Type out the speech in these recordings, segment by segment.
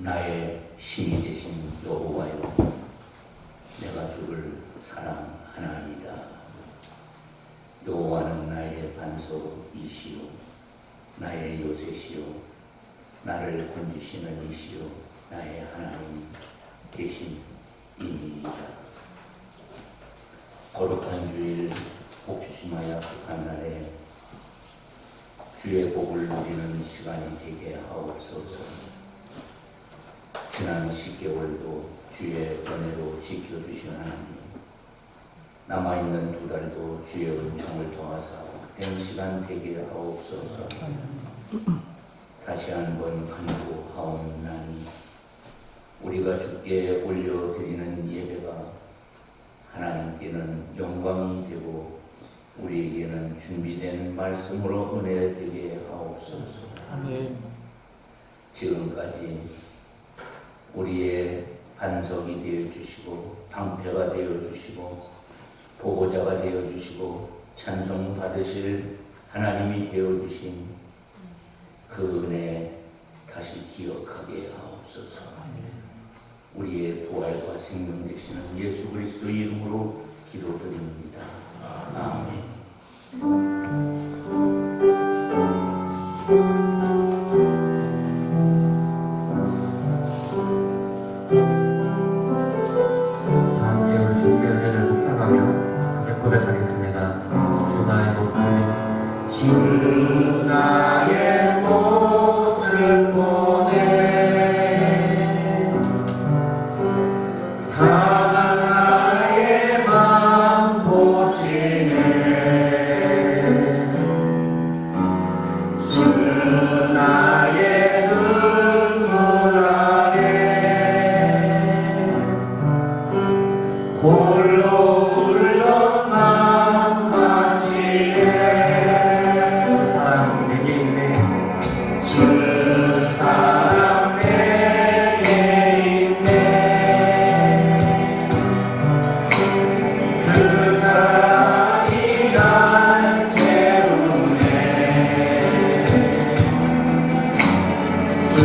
나의 신이 되신 여호와여, 내가 주를 사랑하나이다. 여호와는 나의 반석이시요 나의 요새시요 나를 건지시는 이시요 나의 하나님 되신이니이다. 거룩한 주일 복주심하여 약속한 날에 주의 복을 누리는 시간이 되게 하옵소서. 지난 10개월도 주의 은혜로 지켜주신 하나님, 남아있는 2달도 주의 은총을 도와서 된 시간 되게 하옵소서. 다시 한번 간구하옵나니 우리가 주께 올려드리는 예배가 하나님께는 영광이 되고 우리에게는 준비된 말씀으로 은혜 되게 하옵소서. 아멘. 지금까지 우리의 반석이 되어주시고 방패가 되어주시고 보호자가 되어주시고 찬송 받으실 하나님이 되어주신 그 은혜 다시 기억하게 하옵소서. 우리의 부활과 생명 되시는 예수 그리스도 이름으로 기도드립니다. 아멘. 다음 기회를 주께 은혜를 묵상하며 함께 고백하겠습니다. 주 나의 모습, 주 나의 모습 보내 사랑의 맘 보시네. 주 나의 눈물 아래 홀로 울러만 마시네. 주 사랑 내게 있네. 주 사랑 내게 있네. 그 사랑이 날 채우네. 주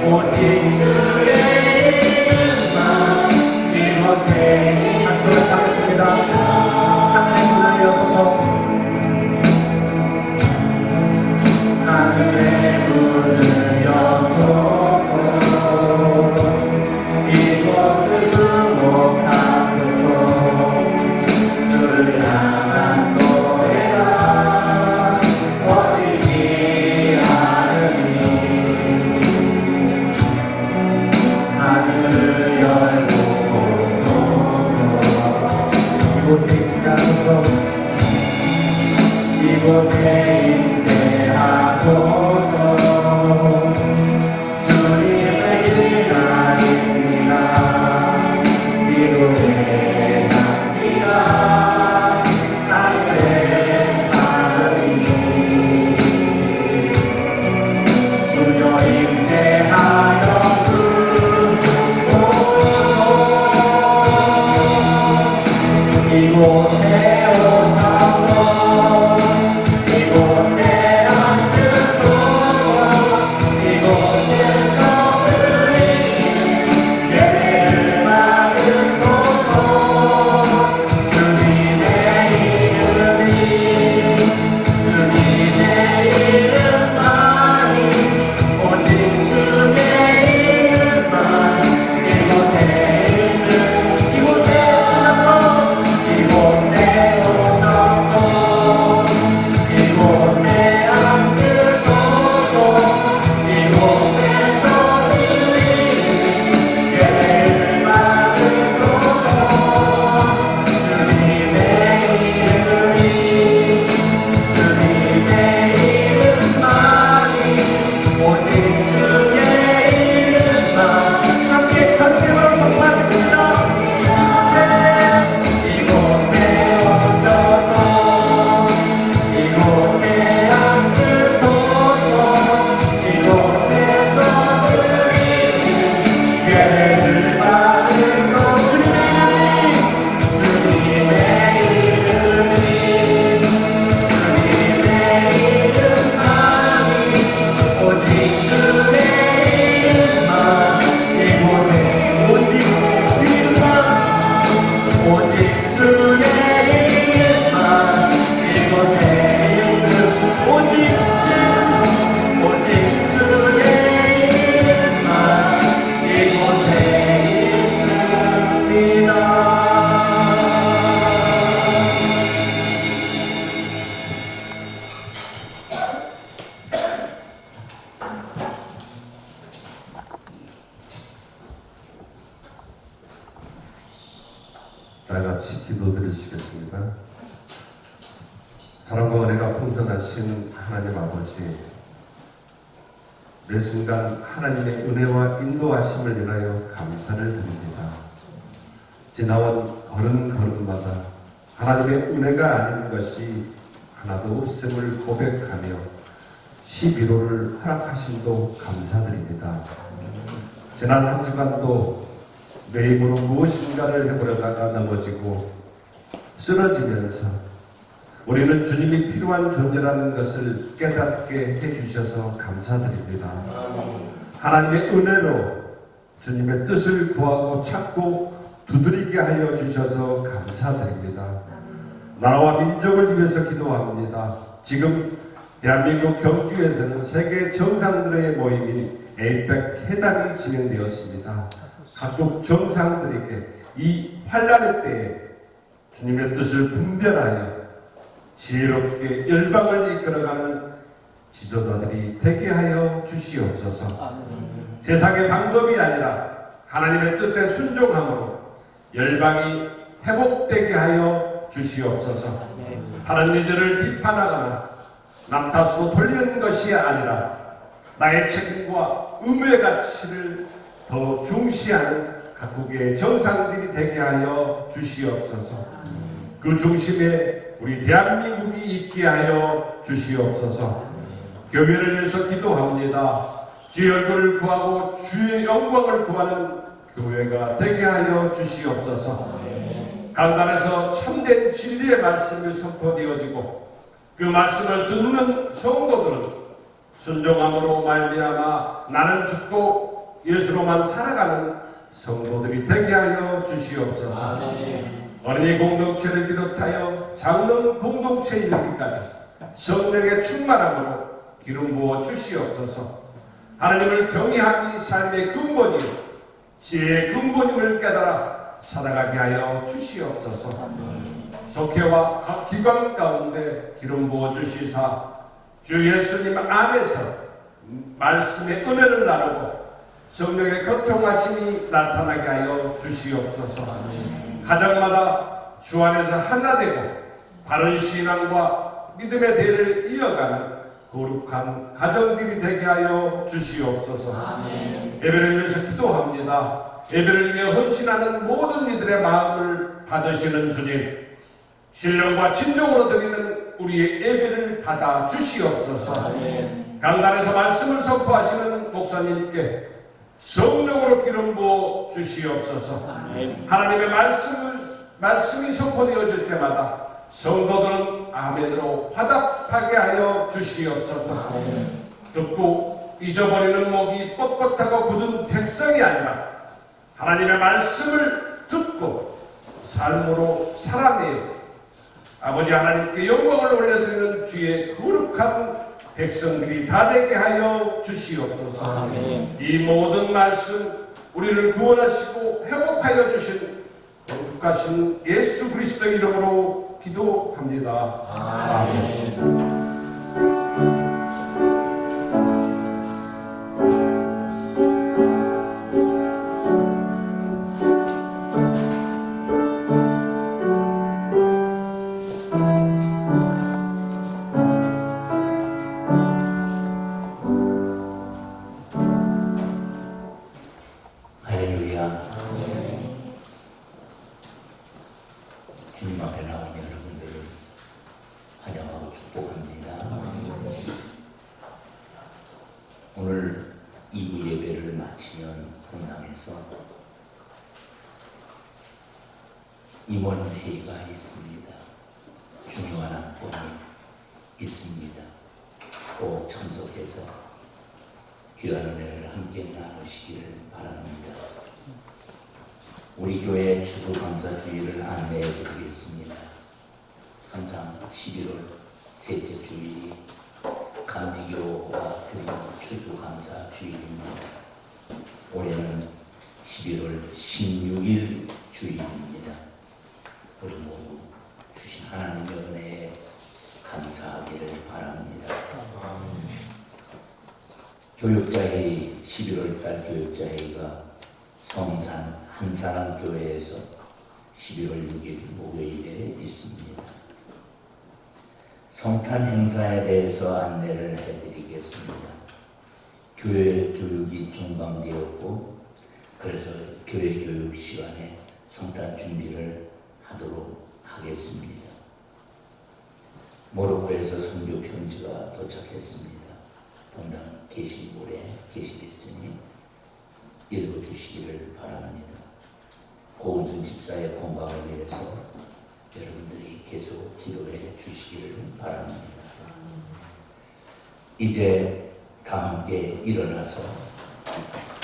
오직 주의 이름만 이곳에 박수를 하겠습니다. 하늘의 문을 여소서 하늘의 문을 여소서 이곳을 주목하소서 주를 향한 노래가 퍼지기 하느니 하늘을 열고 이곳에 임재하소서 이곳에 임재하소서 주님의 일하입니다 기도의 향기가 하늘에 닿으니 주여 임재하여 이곳에 오셔서 이곳에 앉으소서 이곳에서 드리는 예배를 받으소서 주님의 이름만이 오직 주의 이름만 이곳에 있음 이곳에 다같이 기도드리시겠습니다. 사랑과 은혜가 풍성하신 하나님 아버지, 매 순간 하나님의 은혜와 인도하심을 인하여 감사를 드립니다. 지나온 걸음걸음마다 하나님의 은혜가 아닌 것이 하나도 없음을 고백하며 11호를 허락하심도 감사드립니다. 지난 한 주간도 내 힘으로 무엇인가를 해보려다가 넘어지고 쓰러지면서 우리는 주님이 필요한 존재라는 것을 깨닫게 해주셔서 감사드립니다. 하나님의 은혜로 주님의 뜻을 구하고 찾고 두드리게 하여 주셔서 감사드립니다. 나라와 민족을 위해서 기도합니다. 지금 대한민국 경주에서는 세계 정상들의 모임인 에이펙 회담이 진행되었습니다. 각국 정상들에게 이 환란의 때에 주님의 뜻을 분별하여 지혜롭게 열방을 이끌어가는 지도자들이 되게 하여 주시옵소서. 세상의 방법이 아니라 하나님의 뜻에 순종함으로 열방이 회복되게 하여 주시옵소서. 다른 이들을 비판하거나 남 탓으로 돌리는 것이 아니라 나의 책임과 의무의 가치를 더 중시하는 각국의 정상들이 되게 하여 주시옵소서. 그 중심에 우리 대한민국이 있게 하여 주시옵소서. 교회를 위해서 기도합니다. 주의 얼굴을 구하고 주의 영광을 구하는 교회가 되게 하여 주시옵소서. 강단에서 참된 진리의 말씀이 선포되어지고 그 말씀을 듣는 성도들은 순종함으로 말미암아 나는 죽고 예수로만 살아가는 성도들이 되게 하여 주시옵소서. 어린이 공동체를 비롯하여 장로원 공동체에 이르기까지 성령의 충만함으로 기름 부어 주시옵소서. 하나님을 경외함이 삶의 근본이요 지혜의 근본임을 깨달아 살아가게 하여 주시옵소서. 속회와 각 기관 가운데 기름 부어 주시사 주 예수님 안에서 말씀의 은혜를 나누고 성령의 교통하심이 나타나게 하여 주시옵소서. 가정마다 주 안에서 하나 되고 바른 신앙과 믿음의 대를 이어가는 거룩한 가정들이 되게 하여 주시옵소서. 예배를 위해서 기도합니다. 예배를 위해 헌신하는 모든 이들의 마음을 받으시는 주님, 신령과 진정으로 드리는 우리의 예배를 받아 주시옵소서. 강단에서 말씀을 선포하시는 목사님께 성령으로 기름 부어 주시옵소서. 하나님의 말씀이 선포되어질 때마다 성도들은 아멘으로 화답하게 하여 주시옵소서. 듣고 잊어버리는 목이 뻣뻣하고 굳은 백성이 아니라 하나님의 말씀을 듣고 삶으로 살아내요 아버지 하나님께 영광을 올려드리는 주의 거룩한 백성들이 다 되게 하여 주시옵소서. 이 모든 말씀 우리를 구원하시고 회복하여 주신 거룩하신 예수 그리스도의 이름으로 기도합니다. 아멘. 주님 앞에 나온 여러분들을 환영하고 축복합니다. 오늘 2부 예배를 마치면 본당에서 임원회의가 있습니다. 중요한 안건이 있습니다. 꼭 참석해서 귀한 은혜를 함께 나누시기를 바랍니다. 우리 교회 추수감사주일을 안내해 드리겠습니다. 항상 11월 셋째 주일이 감리교와 드리는 추수감사주일입니다. 올해는 11월 16일 주일입니다. 우리 모두 주신 하나님의 은혜에 감사하기를 바랍니다. 교육자회의 11월달 교육자회의가 성산 한사랑교회에서 11월 6일 목요일에 있습니다. 성탄 행사에 대해서 안내를 해드리겠습니다. 교회 교육이 중단되었고 그래서 교회 교육 시간에 성탄 준비를 하도록 하겠습니다. 모로코에서 선교 편지가 도착했습니다. 본당 게시물에 게시됐으니 읽어주시기를 바랍니다. 고은순 집사의 건강을 위해서 여러분들이 계속 기도해 주시기를 바랍니다. 이제 다 함께 일어나서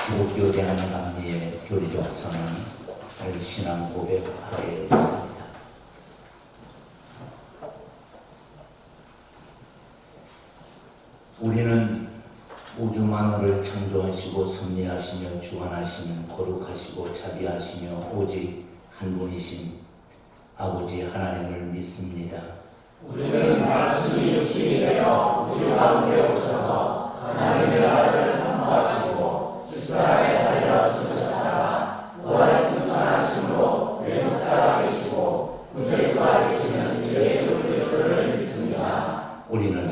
기독교 대한감리의 교리적 선언을 신앙 고백하겠습니다. 우리는 우주 만물을 창조하시고 섭리하시며 주관하시는 거룩하시고 자비하시며 오직 한 분이신 아버지 하나님을 믿습니다. 우리는 말씀이 육신이 되어 우리 가운데 오셔서 하나님의 나라를 선포하시고 십자가에 달려 죽으셨다가 부활에 승천하심으로 계속자 되시고 구세주가 되시는 예수 그리스도를 믿습니다. 우리는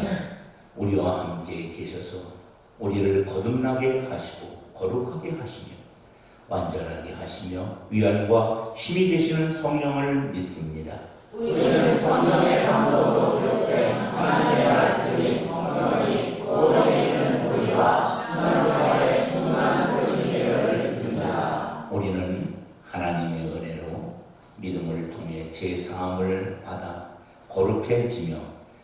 우리와 함께 계셔서 우리를 거듭나게 하시고 거룩하게 하시며 완전하게 하시며 위안과 힘이 되시는 성령을 믿습니다. 우리는 성령의 감동으로 기록된 하나님의 말씀이 성령이 고령에 있는 우리와 신앙생활에 충만한 그런 예를 믿습니다. 우리는 하나님의 은혜로 믿음을 통해 제사함을 받아 거룩해지며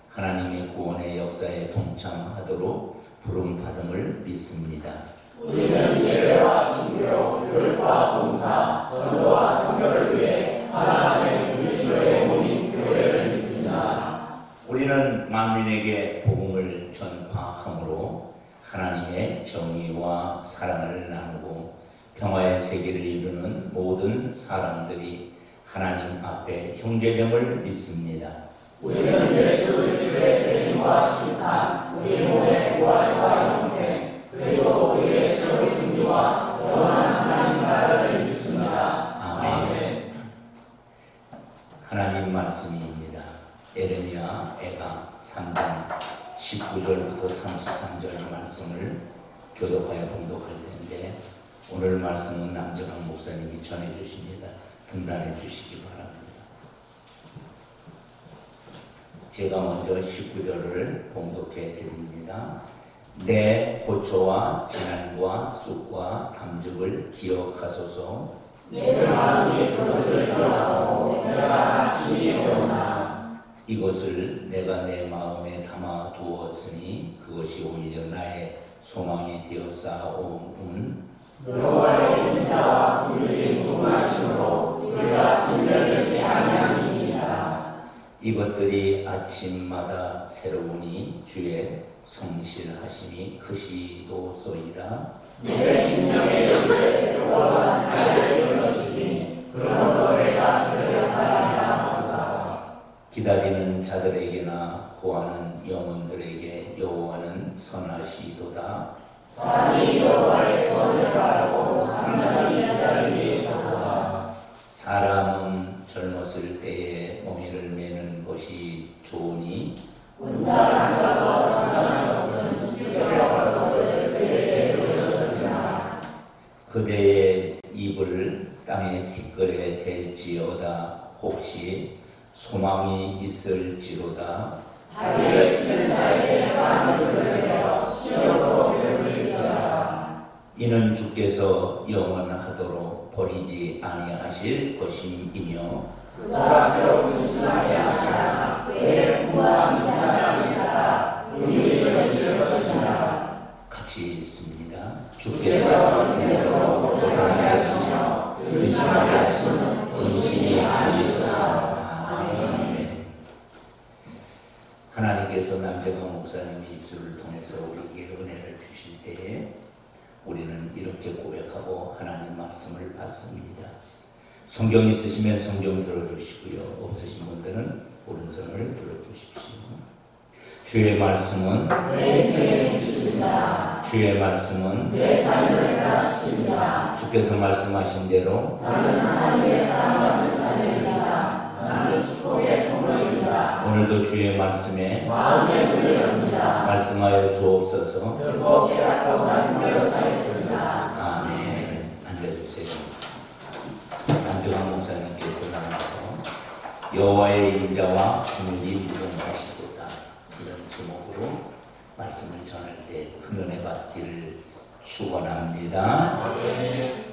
하나님의 구원의 역사에 동참하도록 부름받음을 믿습니다. 우리는 예배와 신비로 교육과 봉사, 전도와 선교를 위해 하나님의 그리스도의 몸인 교회를 믿습니다. 우리는 만민에게 복음을 전파함으로 하나님의 정의와 사랑을 나누고 평화의 세계를 이루는 모든 사람들이 하나님 앞에 형제됨을 믿습니다. 우리는 예수 그리스도의 재림과 심판, 우리 몸의 부활과 영생, 그리고 우리의 최후 승리와 영원한 하나님 나라를 믿습니다. 아멘. 하나님 말씀입니다. 에레미야 애가 3장 19절부터 33절 말씀을 교독하여 봉독할 텐데 오늘 말씀은 남정환 목사님이 전해 주십니다. 등단해 주시기 바랍니다. 제가 먼저 19절을 봉독해 드립니다. 내 고초와 재난과 쑥과 담즙을 기억하소서. 내 마음이 그것을 기억하고 내가 심히 배우나 이것을 내가 내 마음에 담아 두었으니 그것이 오히려 나의 소망이 되어 쌓아온 여호와의 인자와 긍휼이 무궁하심으로 우리가 진멸되지 아니함이니이다. 이것들이 아침마다 새로우니 주의 성실하심이 크시도소이다. 내 심령의 이르되 여호와는 나를 이루시니 그러므로 내가 그를 바라리라. 기다리는 자들에게나 구하는 영혼들에게 여호와는 선하시도다. 사람이 여호와의 구원을 바라고 잠잠히 기다리니 좋도다. 사람은 젊었을 때에 멍에를 매는 것이 좋으니 혼자 앉아서 잠잠한 것은 주께서 그것을 그에게 보여주셨으나 그대의 입을 땅의 티끌에 댈지어다. 혹시 소망이 있을지로다. 자기를 치는 자에게 마음을 불러내어 시험으로 괴롭힐지어다. 이는 주께서 영원하도록 버리지 아니하실 것임이며 그가 비록 의심하지 않으나 그의 공부함이 인자하시니까 의미 되실 것이니라. 같이 있습니다. 주께서 인생으로 고소하게 하시며 의심하게 하시는 본심이 아니시다. 아멘. 하나님께서 남정환 목사님의 입술을 통해서 우리에게 은혜를 주실 때에 우리는 이렇게 고백하고 하나님 말씀을 받습니다. 성경 있으시면 성경 들어주시고요. 없으신 분들은 오른손을 들어주십시오. 주의 말씀은 내 인생을 주신다. 주의 말씀은 내 삶을 가르치십니다. 주께서 말씀하신 대로 나는 하나님의 사랑받는 자녀입니다. 나는 축복의 부모입니다. 오늘도 주의 말씀에 마음의 문을 엽니다. 말씀하여 주옵소서. 듣고 깨닫고 말씀대로 살겠습니다. 아멘. 앉아주세요. 남정환 목사님께서 나와서 여호와의 인자와 긍휼이 무궁하시도다 이런 제목으로 말씀을 전할 때 큰 은혜 받기를 축원합니다. 아멘.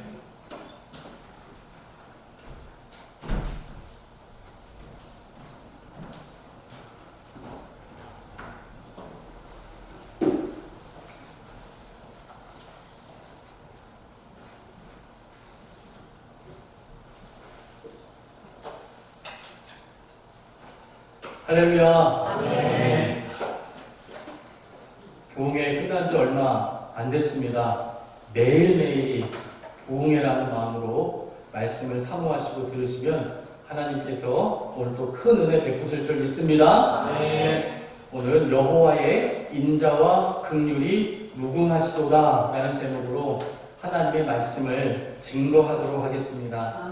할렐루야. 아멘. 부흥회 끝난 지 얼마 안 됐습니다. 매일매일이 부흥회라는 마음으로 말씀을 사모하시고 들으시면 하나님께서 오늘 또 큰 은혜 베푸실 줄 믿습니다. 오늘은 여호와의 인자와 긍휼이 무궁하시도다 라는 제목으로 하나님의 말씀을 증거하도록 하겠습니다.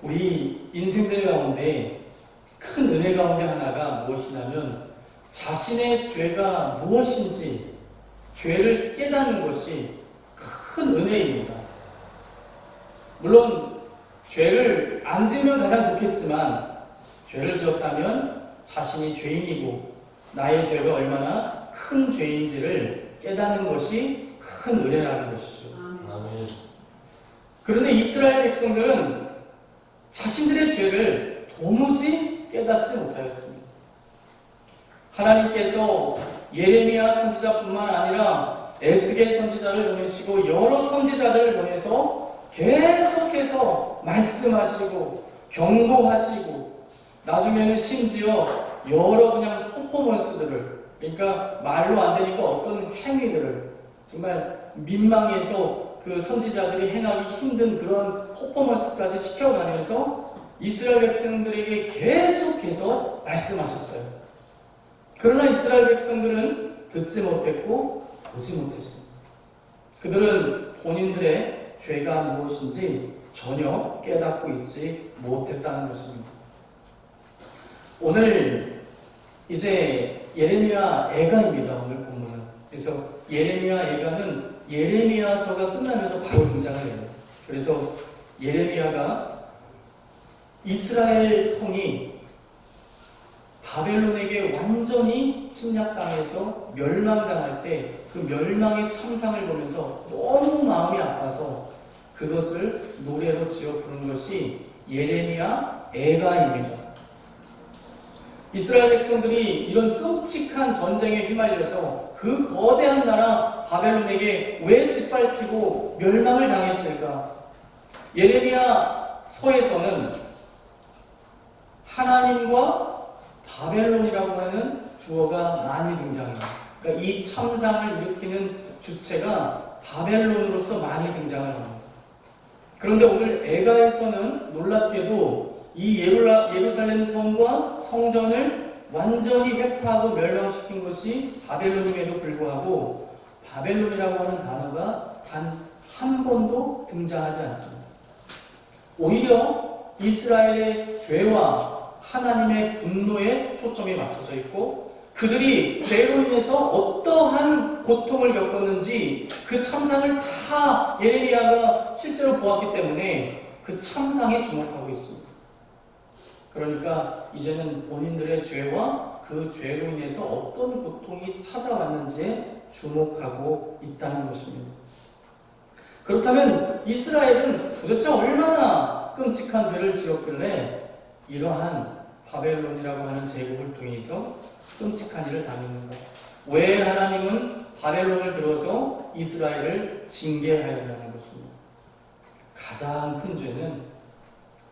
우리 인생들 가운데 큰 은혜 가운데 하나가 무엇이냐면 자신의 죄가 무엇인지 죄를 깨닫는 것이 큰 은혜입니다. 물론 죄를 안 지으면 가장 좋겠지만 죄를 지었다면 자신이 죄인이고 나의 죄가 얼마나 큰 죄인지를 깨닫는 것이 큰 은혜라는 것이죠. 그런데 이스라엘 백성들은 자신들의 죄를 도무지 깨닫지 못하였습니다. 하나님께서 예레미야 선지자뿐만 아니라 에스겔 선지자를 보내시고 여러 선지자들을 보내서 계속해서 말씀하시고 경고하시고 나중에는 심지어 여러 그냥 퍼포먼스들을, 그러니까 말로 안 되니까 어떤 행위들을 정말 민망해서 그 선지자들이 행하기 힘든 그런 퍼포먼스까지 시켜가면서 이스라엘 백성들에게 계속해서 말씀하셨어요. 그러나 이스라엘 백성들은 듣지 못했고 보지 못했습니다. 그들은 본인들의 죄가 무엇인지 전혀 깨닫고 있지 못했다는 것입니다. 오늘 이제 예레미야 애가입니다. 오늘 본문은. 그래서 예레미야 애가는 예레미야서가 끝나면서 바로 등장을 해요. 그래서 예레미야가 이스라엘 성이 바벨론에게 완전히 침략당해서 멸망당할 때 그 멸망의 참상을 보면서 너무 마음이 아파서 그것을 노래로 지어 부른 것이 예레미야 애가입니다. 이스라엘 백성들이 이런 끔찍한 전쟁에 휘말려서 그 거대한 나라 바벨론에게 왜 짓밟히고 멸망을 당했을까? 예레미야 서에서는 하나님과 바벨론이라고 하는 주어가 많이 등장합니다. 그러니까 이 참상을 일으키는 주체가 바벨론으로서 많이 등장을 합니다. 그런데 오늘 애가에서는 놀랍게도 이 예루살렘 성과 성전을 완전히 회파하고 멸망시킨 것이 바벨론임에도 불구하고 바벨론이라고 하는 단어가 단 한 번도 등장하지 않습니다. 오히려 이스라엘의 죄와 하나님의 분노에 초점이 맞춰져 있고 그들이 죄로 인해서 어떠한 고통을 겪었는지 그 참상을 다 예레미야가 실제로 보았기 때문에 그 참상에 주목하고 있습니다. 그러니까 이제는 본인들의 죄와 그 죄로 인해서 어떤 고통이 찾아왔는지에 주목하고 있다는 것입니다. 그렇다면 이스라엘은 도대체 얼마나 끔찍한 죄를 지었길래 이러한 바벨론이라고 하는 제국을 통해서 끔찍한 일을 당했는가? 왜 하나님은 바벨론을 들어서 이스라엘을 징계하였냐는 것입니다. 가장 큰 죄는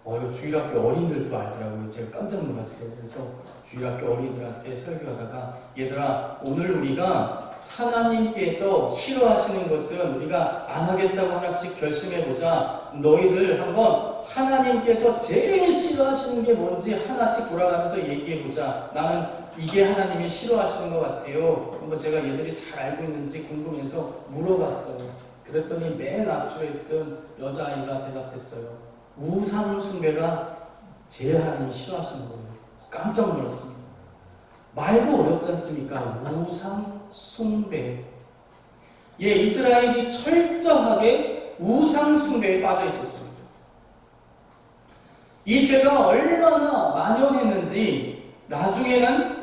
이거 주일학교 어린이들도 알더라고요. 제가 깜짝 놀랐어요. 그래서 주일학교 어린이들한테 설교하다가 얘들아 오늘 우리가 하나님께서 싫어하시는 것은 우리가 안 하겠다고 하나씩 결심해보자. 너희들 한번 하나님께서 제일 싫어하시는 게 뭔지 하나씩 돌아가면서 얘기해보자. 나는 이게 하나님이 싫어하시는 것 같아요. 한번 제가 얘들이 잘 알고 있는지 궁금해서 물어봤어요. 그랬더니 맨 앞줄에 있던 여자아이가 대답했어요. 우상 숭배가 제일 하나님이 싫어하시는 거예요. 깜짝 놀랐습니다. 말도 어렵지 않습니까? 우상 숭배. 예, 이스라엘이 철저하게 우상 숭배에 빠져 있었습니다. 이 죄가 얼마나 만연했는지 나중에는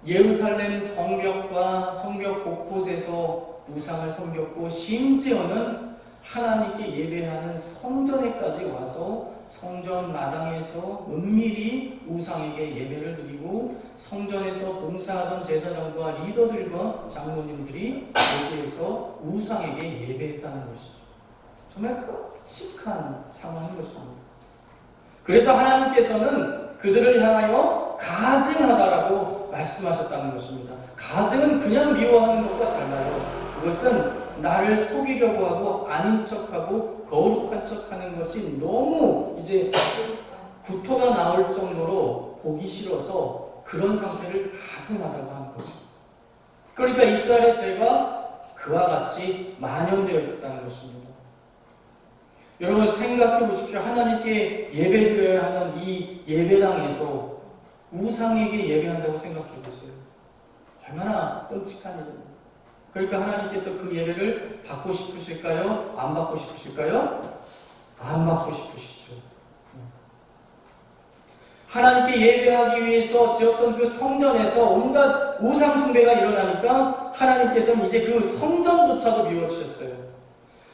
예루살렘 성벽과 성벽 곳곳에서 우상을 섬겼고 심지어는 하나님께 예배하는 성전에까지 와서 성전 마당에서 은밀히 우상에게 예배를 드리고 성전에서 봉사하던 제사장과 리더들과 장로님들이 여기에서 우상에게 예배했다는 것이죠. 정말 끔찍한 상황인 것입니다. 그래서 하나님께서는 그들을 향하여 가증하다라고 말씀하셨다는 것입니다. 가증은 그냥 미워하는 것과 달라요. 그것은 나를 속이려고 하고 아닌 척하고 거룩한 척하는 것이 너무 이제 구토가 나올 정도로 보기 싫어서 그런 상태를 가증하다고 하는 거죠. 그러니까 이스라엘의 죄가 그와 같이 만연되어 있었다는 것입니다. 여러분 생각해 보십시오. 하나님께 예배드려야 하는 이 예배당에서 우상에게 예배한다고 생각해 보세요. 얼마나 끔찍한 일입니다. 그러니까 하나님께서 그 예배를 받고 싶으실까요? 안 받고 싶으실까요? 안 받고 싶으시죠. 하나님께 예배하기 위해서 지었던 그 성전에서 온갖 우상 숭배가 일어나니까 하나님께서는 이제 그 성전조차도 미워지셨어요.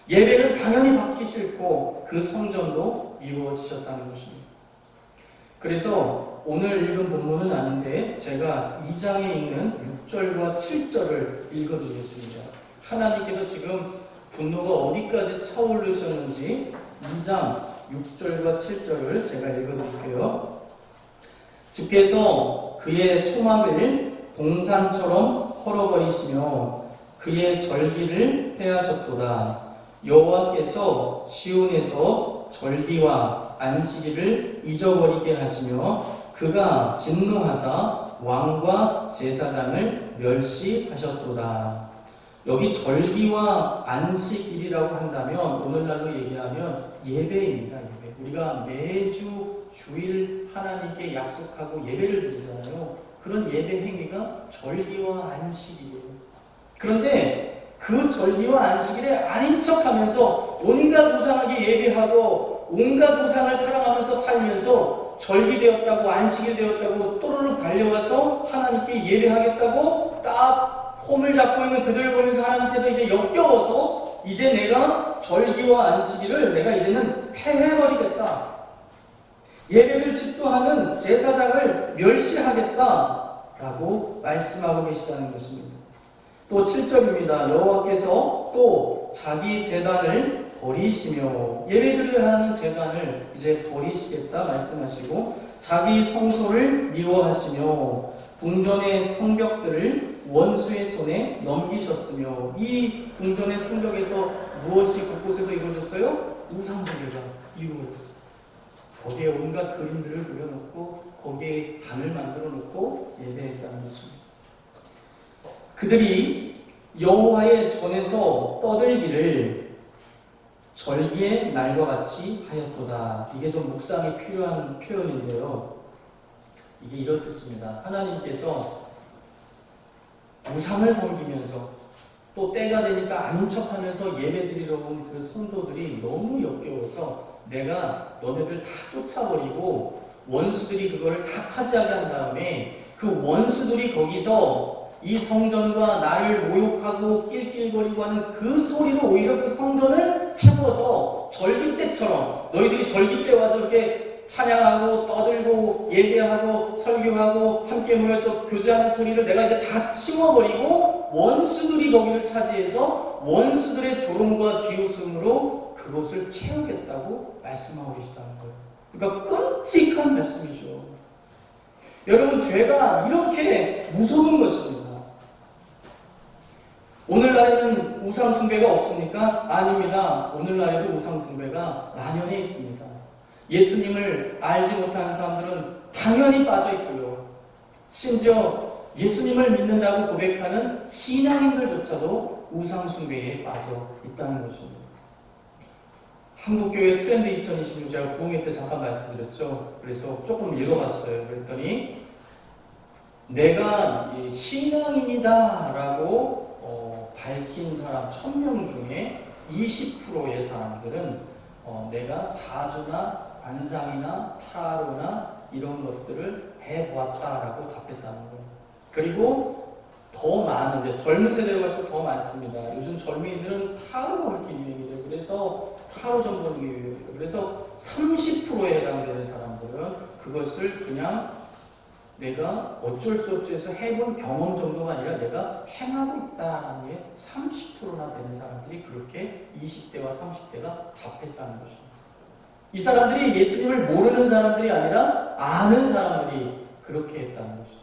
예배는 당연히 받기 싫고 그 성전도 미워지셨다는 것입니다. 그래서 오늘 읽은 본문은 아닌데 제가 2장에 있는 6절과 7절을 읽어드리겠습니다. 하나님께서 지금 분노가 어디까지 차오르셨는지 2장 6절과 7절을 제가 읽어드릴게요. 주께서 그의 초막을 동산처럼 헐어버리시며 그의 절기를 폐하셨도다. 여호와께서 시온에서 절기와 안식일을 잊어버리게 하시며 그가 진노하사 왕과 제사장을 멸시하셨도다. 여기 절기와 안식일이라고 한다면 오늘날로 얘기하면 예배입니다. 예배. 우리가 매주 주일 하나님께 약속하고 예배를 드리잖아요. 그런 예배 행위가 절기와 안식일이에요. 그런데 그 절기와 안식일에 아닌 척하면서 온갖 우상에게 예배하고 온갖 우상을 사랑하면서 살면서 절기되었다고 안식일되었다고 또르르 달려와서 하나님께 예배하겠다고 딱 홈을 잡고 있는 그들을 보면서 하나님께서 이제 역겨워서 이제 내가 절기와 안식일을 내가 이제는 폐해버리겠다. 예배를 집도하는 제사장을 멸시하겠다라고 말씀하고 계시다는 것입니다. 또 7절입니다. 여호와께서 또 자기 제단을 버리시며 예배드려야 하는 제단을 이제 버리시겠다 말씀하시고 자기 성소를 미워하시며 궁전의 성벽들을 원수의 손에 넘기셨으며 이 궁전의 성벽에서 무엇이 곳곳에서 이루어졌어요? 우상숭배가 이루어졌어요. 거기에 온갖 그림들을 그려놓고 거기에 단을 만들어 놓고 예배했다는 것입니다. 그들이 여호와의 전에서 떠들기를 절기의 날과 같이 하였도다. 이게 좀 묵상이 필요한 표현인데요. 이게 이런 뜻입니다. 하나님께서 우상을 섬기면서 또 때가 되니까 아닌 척하면서 예배드리러 온 그 성도들이 너무 역겨워서 내가 너네들 다 쫓아버리고 원수들이 그거를 다 차지하게 한 다음에 그 원수들이 거기서 이 성전과 나를 모욕하고 낄낄거리고 하는 그 소리로 오히려 그 성전을 채워서 절기 때처럼 너희들이 절기 때 와서 이렇게 찬양하고 떠들고 예배하고 설교하고 함께 모여서 교제하는 소리를 내가 이제 다 치워버리고 원수들이 거기를 차지해서 원수들의 조롱과 비웃음으로 그곳을 채우겠다고 말씀하고 계시다는 거예요. 그러니까 끔찍한 말씀이죠. 여러분, 죄가 이렇게 무서운 것입니다. 오늘날에는 우상숭배가 없습니까? 아닙니다. 오늘날에도 우상숭배가 만연해 있습니다. 예수님을 알지 못하는 사람들은 당연히 빠져 있고요. 심지어 예수님을 믿는다고 고백하는 신앙인들조차도 우상숭배에 빠져 있다는 것입니다. 한국교회 트렌드 2026 제가 부흥회 때 잠깐 말씀드렸죠. 그래서 조금 읽어봤어요. 그랬더니 내가 신앙인이다 라고 밝힌 사람 1000명 중에 20%의 사람들은 내가 사주나 관상이나 타로나 이런 것들을 해보았다라고 답했다는 거예요. 그리고 더 많은, 이제 젊은 세대로 갈수록 더 많습니다. 요즘 젊은이들은 타로가 그렇게 유행이래요. 그래서 타로 전공이 유행이래요. 그래서 30%에 해당되는 사람들은 그것을 그냥 내가 어쩔 수 없이 해서 해본 경험 정도가 아니라 내가 행하고 있다는 게 30%나 되는 사람들이 그렇게 20대와 30대가 답했다는 것입니다. 이 사람들이 예수님을 모르는 사람들이 아니라 아는 사람들이 그렇게 했다는 것이죠.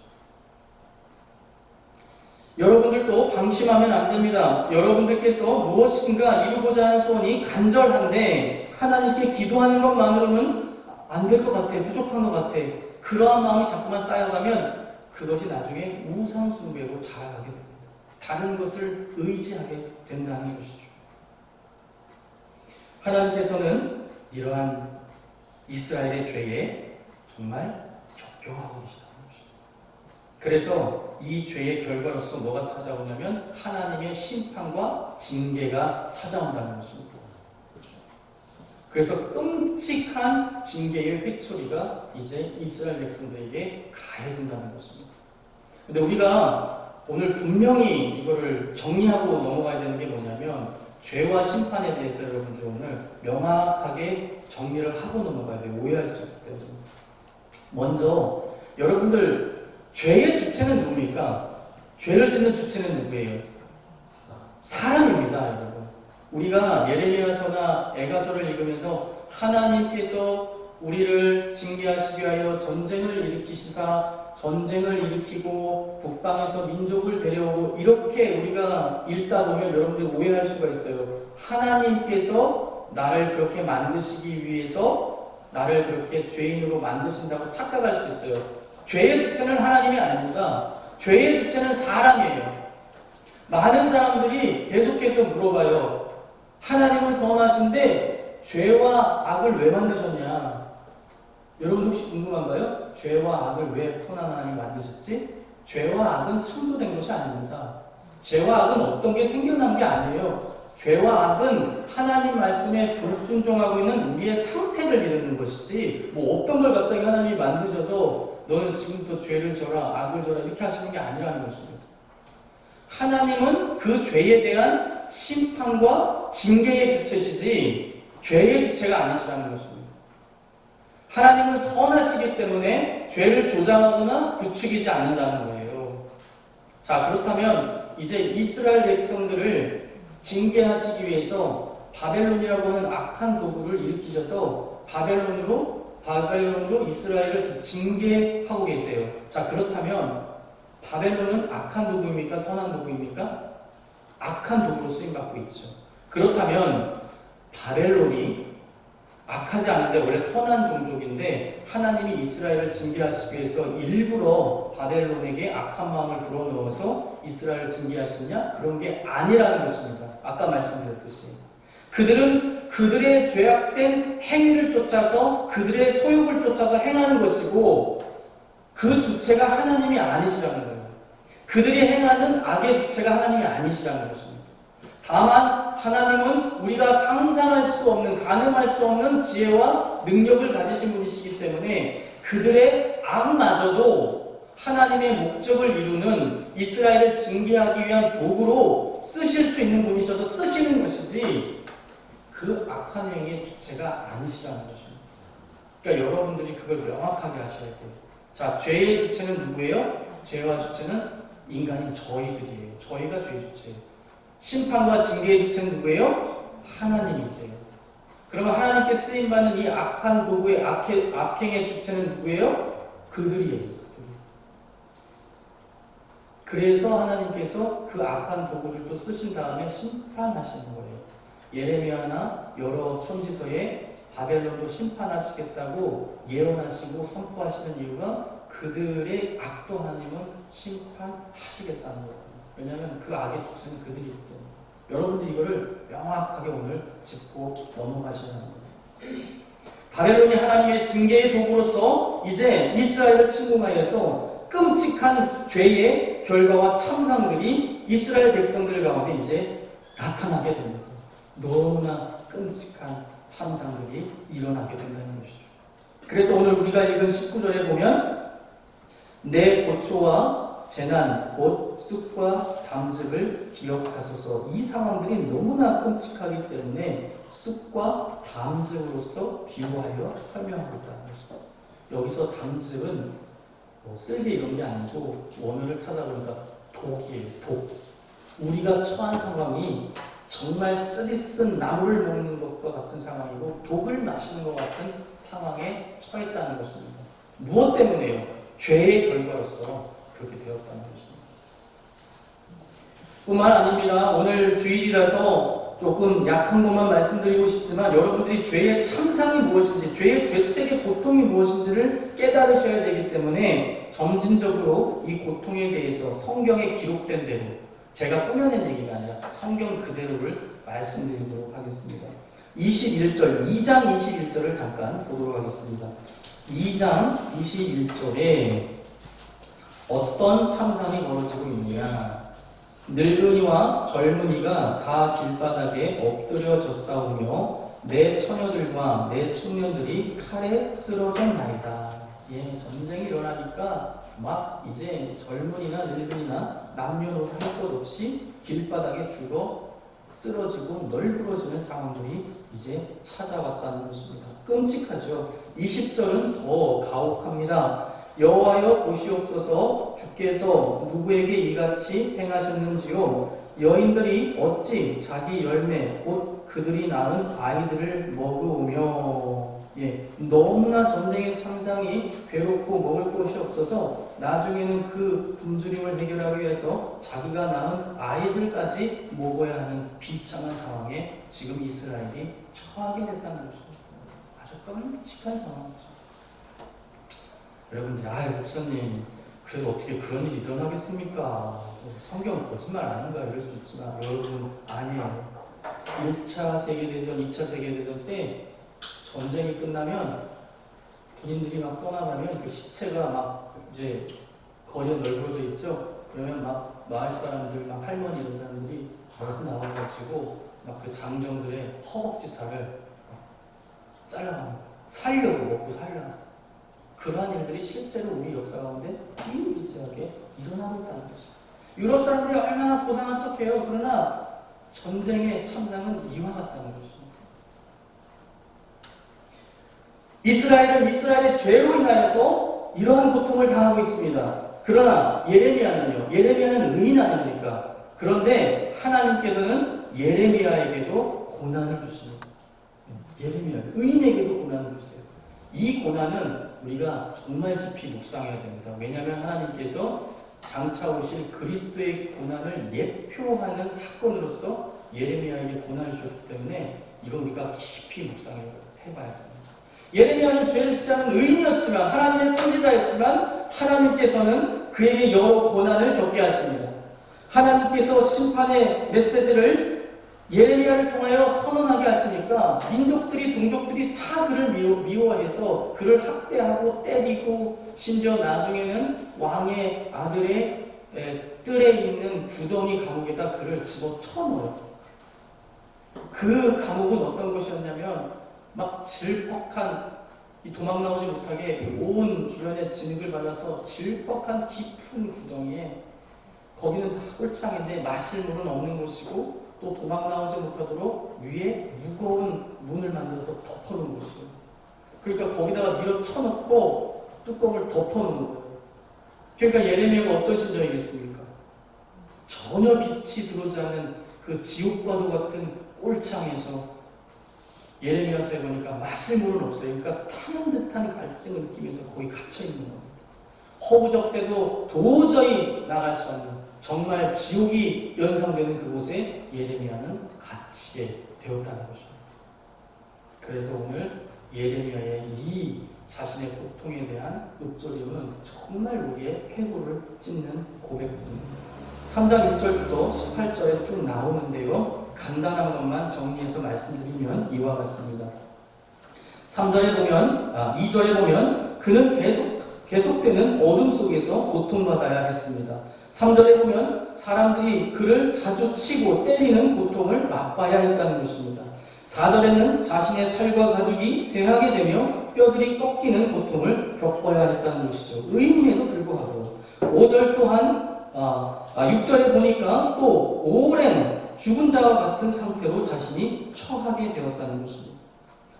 여러분들도 방심하면 안 됩니다. 여러분들께서 무엇인가 이루고자 하는 소원이 간절한데 하나님께 기도하는 것만으로는 안 될 것 같아, 부족한 것 같아. 그러한 마음이 자꾸만 쌓여가면 그것이 나중에 우상숭배로 자라가게 됩니다. 다른 것을 의지하게 된다는 것이죠. 하나님께서는 이러한 이스라엘의 죄에 정말 격려하고 계시다는 것입니다. 그래서 이 죄의 결과로서 뭐가 찾아오냐면 하나님의 심판과 징계가 찾아온다는 것입니다. 그래서 끔찍한 징계의 휘초리가 이제 이스라엘 백성들에게 가해진다는 것입니다. 근데 우리가 오늘 분명히 이거를 정리하고 넘어가야 되는 게 뭐냐면 죄와 심판에 대해서 여러분들 오늘 명확하게 정리를 하고 넘어가야 돼요. 오해할 수 있기 때문에. 먼저 여러분들 죄의 주체는 누굽니까? 죄를 짓는 주체는 누구예요? 사람입니다, 여러분. 우리가 예레미야서나 에가서를 읽으면서 하나님께서 우리를 징계하시기 위하여 전쟁을 일으키시사 전쟁을 일으키고 북방에서 민족을 데려오고 이렇게 우리가 읽다 보면 여러분들이 오해할 수가 있어요. 하나님께서 나를 그렇게 만드시기 위해서 나를 그렇게 죄인으로 만드신다고 착각할 수 있어요. 죄의 주체는 하나님이 아닙니다. 죄의 주체는 사람이에요. 많은 사람들이 계속해서 물어봐요. 하나님은 선하신데 죄와 악을 왜 만드셨냐? 여러분 혹시 궁금한가요? 죄와 악을 왜 선한 하나님이 만드셨지? 죄와 악은 창조된 것이 아닙니다. 죄와 악은 어떤 게 생겨난 게 아니에요. 죄와 악은 하나님 말씀에 불순종하고 있는 우리의 상태를 이루는 것이지 뭐 어떤 걸 갑자기 하나님이 만드셔서 너는 지금부터 죄를 져라 악을 져라 이렇게 하시는 게 아니라는 것입니다. 하나님은 그 죄에 대한 심판과 징계의 주체시지 죄의 주체가 아니시라는 것입니다. 하나님은 선하시기 때문에 죄를 조장하거나 부추기지 않는다는 거예요. 자, 그렇다면 이제 이스라엘 백성들을 징계하시기 위해서 바벨론이라고 하는 악한 도구를 일으키셔서 바벨론으로 이스라엘을 징계하고 계세요. 자, 그렇다면 바벨론은 악한 도구입니까? 선한 도구입니까? 악한 도구로 쓰임받고 있죠. 그렇다면 바벨론이 악하지 않은데 원래 선한 종족인데 하나님이 이스라엘을 징계하시기 위해서 일부러 바벨론에게 악한 마음을 불어넣어서 이스라엘을 징계하시느냐? 그런 게 아니라는 것입니다. 아까 말씀드렸듯이 그들은 그들의 죄악된 행위를 쫓아서 그들의 소욕을 쫓아서 행하는 것이고 그 주체가 하나님이 아니시라는 거예요. 그들이 행하는 악의 주체가 하나님이 아니시라는 것입니다. 다만 하나님은 우리가 상상할 수 없는, 가늠할 수 없는 지혜와 능력을 가지신 분이시기 때문에 그들의 악마저도 하나님의 목적을 이루는 이스라엘을 징계하기 위한 도구로 쓰실 수 있는 분이셔서 쓰시는 것이지 그 악한 행위의 주체가 아니시라는 것입니다. 그러니까 여러분들이 그걸 명확하게 하셔야 돼요. 자, 죄의 주체는 누구예요? 죄와 주체는 인간인 저희들이에요. 저희가 죄의 주체예요. 심판과 징계의 주체는 누구예요? 하나님이세요. 그러면 하나님께 쓰임받는 이 악한 도구의 악행의 주체는 누구예요? 그들이에요. 그래서 하나님께서 그 악한 도구를 또 쓰신 다음에 심판하시는 거예요. 예레미야나 여러 선지서에 바벨론도 심판하시겠다고 예언하시고 선포하시는 이유가 그들의 악도 하나님은 심판하시겠다는 거예요. 왜냐하면 그 악의 주체는 그들이기 때문에. 여러분들이 이거를 명확하게 오늘 짚고 넘어가셔야 합니다. 바벨론이 하나님의 징계의 도구로서 이제 이스라엘을 침공하여서 끔찍한 죄의 결과와 참상들이 이스라엘 백성들 가운데 이제 나타나게 됩니다. 너무나 끔찍한 참상들이 일어나게 된다는 것이죠. 그래서 오늘 우리가 읽은 19절에 보면 내 고초와 재난, 곧 쑥과 담즙을 기억하소서. 이 상황들이 너무나 끔찍하기 때문에 쑥과 담즙으로서 비유하여 설명하고 있다는 것입니다. 여기서 담즙은 쓸개 이런 게 아니고 원어를 찾아보니까 독이에요. 독. 우리가 처한 상황이 정말 쓰디쓴 나무를 먹는 것과 같은 상황이고 독을 마시는 것 같은 상황에 처했다는 것입니다. 무엇 때문에요? 죄의 결과로서 그렇게 되었다는 것입니다. 뿐만 아닙니다. 오늘 주일이라서 조금 약한 것만 말씀드리고 싶지만 여러분들이 죄의 참상이 무엇인지, 죄의 죄책의 고통이 무엇인지를 깨달으셔야 되기 때문에 점진적으로 이 고통에 대해서 성경에 기록된 대로, 제가 꾸며낸 얘기가 아니라 성경 그대로를 말씀드리도록 하겠습니다. 2장 21절을 잠깐 보도록 하겠습니다. 2장 21절에 어떤 참상이 벌어지고 있느냐. 늙은이와 젊은이가 다 길바닥에 엎드려져 싸우며 내 처녀들과 내 청년들이 칼에 쓰러졌나이다. 예, 전쟁이 일어나니까 막 이제 젊은이나 늙은이나 남녀노소 할 것 없이 길바닥에 죽어 쓰러지고 널브러지는 상황들이 이제 찾아왔다는 것입니다. 끔찍하죠. 20절은 더 가혹합니다. 여호와여 보시옵소서 주께서 누구에게 이같이 행하셨는지요. 여인들이 어찌 자기 열매 곧 그들이 낳은 아이들을 먹으오며. 너무나 전쟁의 참상이 괴롭고 먹을 것이 없어서 나중에는 그 굶주림을 해결하기 위해서 자기가 낳은 아이들까지 먹어야 하는 비참한 상황에 지금 이스라엘이 처하게 됐다는 것입니다. 아주 끔찍한 상황이죠. 여러분들이 목사님 그래도 어떻게 그런 일이 일어나겠습니까? 성경은 거짓말 아닌가 이럴 수 있지만 여러분 아니에요. 1차 세계대전, 2차 세계대전 때 전쟁이 끝나면 군인들이 막 떠나가면 그 시체가 막 이제 거리에 널브러져 있죠. 그러면 막 마을 사람들, 막 할머니 이런 사람들이 막 나와가지고 막 그 장정들의 허벅지살을 잘라갑니다. 살려고 먹고 살려고. 그러한 일들이 실제로 우리 역사 가운데 비일비재하게 일어나고 있다는 것이죠. 유럽 사람들이 얼마나 고상한 척해요. 그러나 전쟁의 참상은 이와 같다는 것입니다. 이스라엘은 이스라엘의 죄로 인하여서 이러한 고통을 당하고 있습니다. 그러나 예레미야는요. 예레미야는 의인 아닙니까? 그런데 하나님께서는 예레미야에게도 고난을 주십니다. 예레미야 의인에게도 고난을 주세요. 이 고난은 우리가 정말 깊이 묵상해야 됩니다. 왜냐하면 하나님께서 장차 오실 그리스도의 고난을 예표하는 사건으로서 예레미야에게 고난을 주셨기 때문에 이건 우리가 깊이 묵상해봐야 됩니다. 예레미야는 죄를 짓지 않은 의인이었지만 하나님의 선지자였지만 하나님께서는 그에게 여러 고난을 겪게 하십니다. 하나님께서 심판의 메시지를 예레미야를 통하여 선언하게 하시니까 민족들이 동족들이 다 그를 미워해서 그를 학대하고 때리고 심지어 나중에는 왕의 아들의 뜰에 있는 구덩이 감옥에다 그를 집어쳐넣어요. 그 감옥은 어떤 곳이었냐면 막 질퍽한 도망 나오지 못하게 온 주변에 진흙을 발라서 질퍽한 깊은 구덩이에 거기는 다 꼴창인데 마실 물은 없는 곳이고 또 도망 나오지 못하도록 위에 무거운 문을 만들어서 덮어놓은 곳이에요. 그러니까 거기다가 밀어쳐놓고 뚜껑을 덮어놓은 거예요. 그러니까 예레미야가 어떤 심정이겠습니까? 전혀 빛이 들어오지 않는 그 지옥과도 같은 꼴창에서 예레미야서에 보니까 마실 물은 없어요. 그러니까 타는 듯한 갈증을 느끼면서 거기 갇혀있는 겁니다. 허우적대도 도저히 나갈 수 없는 정말 지옥이 연상되는 그곳에 예레미야는 갇히게 되었다는 것입니다. 그래서 오늘 예레미야의 이 자신의 고통에 대한 읊조림은 정말 우리의 회고를 찢는 고백입니다. 3장 1절부터 18절에 쭉 나오는데요. 간단한 것만 정리해서 말씀드리면 이와 같습니다. 3절에 보면, 2절에 보면 그는 계속되는 어둠 속에서 고통받아야 했습니다. 3절에 보면 사람들이 그를 자주 치고 때리는 고통을 맛봐야 했다는 것입니다. 4절에는 자신의 살과 가죽이 쇠하게 되며 뼈들이 꺾이는 고통을 겪어야 했다는 것이죠. 의인에도 불구하고 5절 또한 6절에 보니까 또 오랜 죽은 자와 같은 상태로 자신이 처하게 되었다는 것입니다.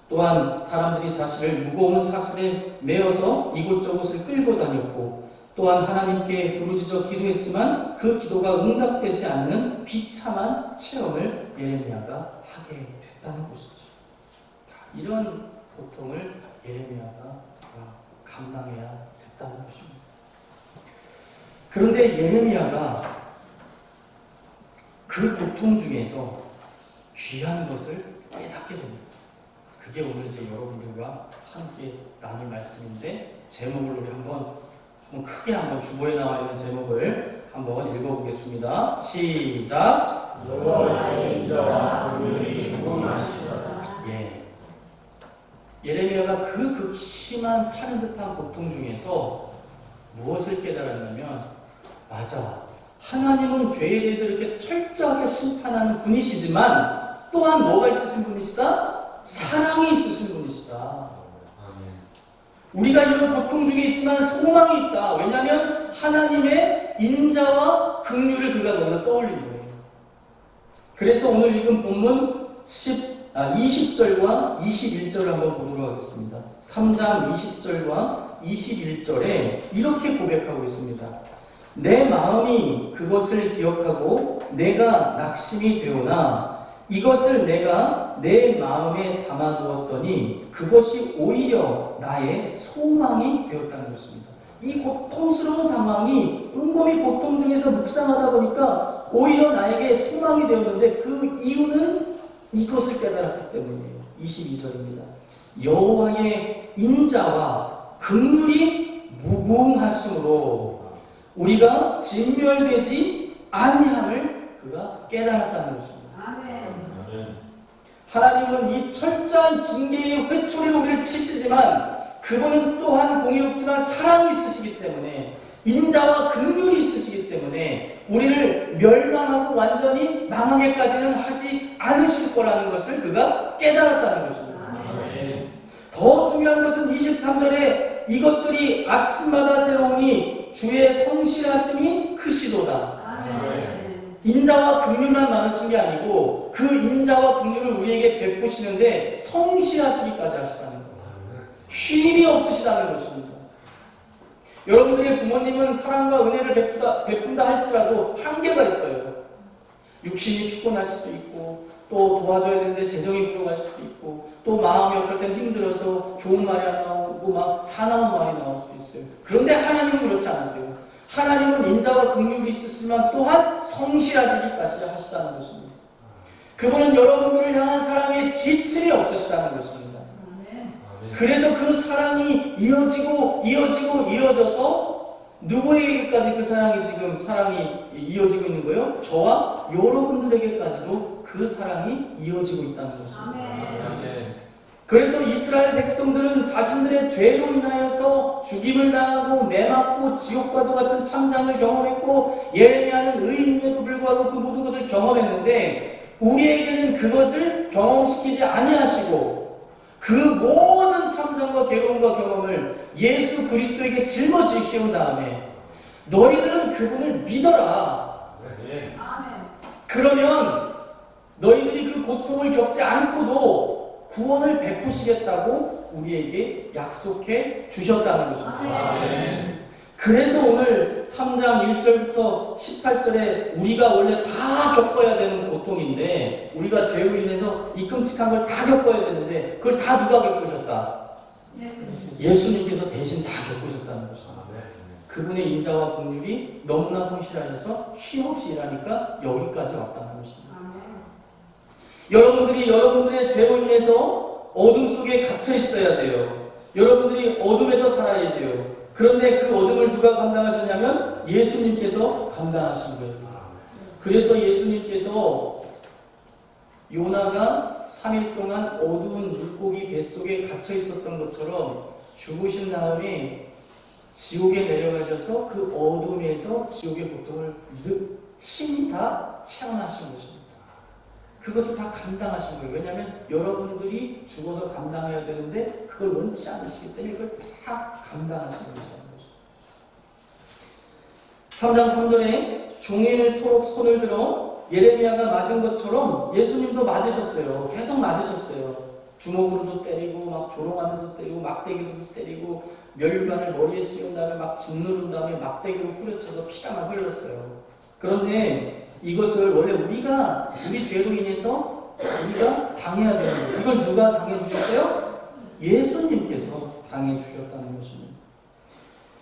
또한 사람들이 자신을 무거운 사슬에 매어서 이곳저곳을 끌고 다녔고 또한 하나님께 부르짖어 기도했지만 그 기도가 응답되지 않는 비참한 체험을 예레미야가 하게 됐다는 것이죠. 이런 고통을 예레미야가 감당해야 됐다는 것입니다. 그런데 예레미야가 그 고통 중에서 귀한 것을 깨닫게 됩니다. 그게 오늘 이제 여러분들과 함께 나눌 말씀인데 제목을 우리 한번 크게 한번 주보에 나와 있는 제목을 한번 읽어보겠습니다. 시작. 여호와의 인자와 긍휼이 무궁하시도다. 예레미야가 그 극심한 타는 듯한 고통 중에서 무엇을 깨달았냐면 맞아. 하나님은 죄에 대해서 이렇게 철저하게 심판하는 분이시지만 또한 뭐가 있으신 분이시다? 사랑이 있으신 분이시다. 우리가 이런 고통 중에 있지만 소망이 있다. 왜냐하면 하나님의 인자와 긍휼을 그가 거기서 떠올린 거예요. 그래서 오늘 읽은 본문 20절과 21절을 한번 보도록 하겠습니다. 3장 20절과 21절에 이렇게 고백하고 있습니다. 내 마음이 그것을 기억하고 내가 낙심이 되오나 이것을 내가 내 마음에 담아두었더니 그것이 오히려 나의 소망이 되었다는 것입니다. 이 고통스러운 상황이 곰곰이 고통 중에서 묵상하다 보니까 오히려 나에게 소망이 되었는데 그 이유는 이것을 깨달았기 때문이에요. 22절입니다. 여호와의 인자와 긍휼이 무궁하심으로 우리가 진멸되지 아니함을 그가 깨달았다는 것입니다. 하나님은 이 철저한 징계의 회초리로 우리를 치시지만 그분은 또한 공의롭지만 사랑이 있으시기 때문에 인자와 긍휼이 있으시기 때문에 우리를 멸망하고 완전히 망하게까지는 하지 않으실 거라는 것을 그가 깨달았다는 것입니다. 더 중요한 것은 23절에 이것들이 아침마다 새로우니 주의 성실하심이 크시도다. 인자와 긍휼만 많으신 게 아니고 그 인자와 긍휼을 우리에게 베푸시는데 성실하시기까지 하시다는 거예요. 쉼이 없으시다는 것입니다. 여러분들의 부모님은 사랑과 은혜를 베푼다 할지라도 한계가 있어요. 육신이 피곤할 수도 있고 또 도와줘야 되는데 재정이 부족할 수도 있고 또 마음이 어떨 땐 힘들어서 좋은 말이 안 나오고 막 사나운 말이 나올 수도 있어요. 그런데 하나님은 그렇지 않으세요. 하나님은 인자와 긍휼이 있으시지만 또한 성실하시기까지 하시다는 것입니다. 그분은 여러분들을 향한 사랑에 지침이 없으시다는 것입니다. 그래서 그 사랑이 이어져서 누구에게까지 그 사랑이 이어지고 있는 거예요? 저와 여러분들에게까지도 그 사랑이 이어지고 있다는 것입니다. 그래서 이스라엘 백성들은 자신들의 죄로 인하여서 죽임을 당하고 매맞고 지옥과도 같은 참상을 경험했고 예레미야는 의인임에도 불구하고 그 모든 것을 경험했는데 우리에게는 그것을 경험시키지 아니하시고 그 모든 참상과 괴로움과 경험을 예수 그리스도에게 짊어지시온 다음에 너희들은 그분을 믿어라. 그러면 너희들이 그 고통을 겪지 않고도 구원을 베푸시겠다고 우리에게 약속해 주셨다는 것입니다. 그래서 오늘 3장 1절부터 18절에 우리가 원래 다 겪어야 되는 고통인데 우리가 죄로 인해서 이 끔찍한 걸 다 겪어야 되는데 그걸 다 누가 겪으셨다? 예수님께서 대신 다 겪으셨다는 것입니다. 그분의 인자와 긍휼이 너무나 성실하셔서 쉼없이 일하니까 여기까지 왔다는 것입니다. 여러분들이 여러분들의 죄로 인해서 어둠 속에 갇혀 있어야 돼요. 여러분들이 어둠에서 살아야 돼요. 그런데 그 어둠을 누가 감당하셨냐면 예수님께서 감당하신 거예요. 그래서 예수님께서 요나가 3일 동안 어두운 물고기 뱃속에 갇혀 있었던 것처럼 죽으신 다음에 지옥에 내려가셔서 그 어둠에서 지옥의 고통을 친히 다 체험하신 것입니다. 그것을 다 감당하신 거예요. 왜냐하면 여러분들이 죽어서 감당해야 되는데 그걸 원치 않으시기 때문에 그걸 다 감당하신 것이라는 거죠. 3장 3절에 종인을 토록 손을 들어 예레미야가 맞은 것처럼 예수님도 맞으셨어요. 계속 맞으셨어요. 주먹으로도 때리고 막 조롱하면서 때리고 막대기로도 때리고 멸관을 머리에 씌운 다음에 막 짓누른 다음에 막대기로 후려쳐서 피가 막 흘렀어요. 그런데 이것을 원래 우리 죄로 인해서 우리가 당해야 되는 거예요. 이걸 누가 당해주셨어요? 예수님께서 당해주셨다는 것입니다.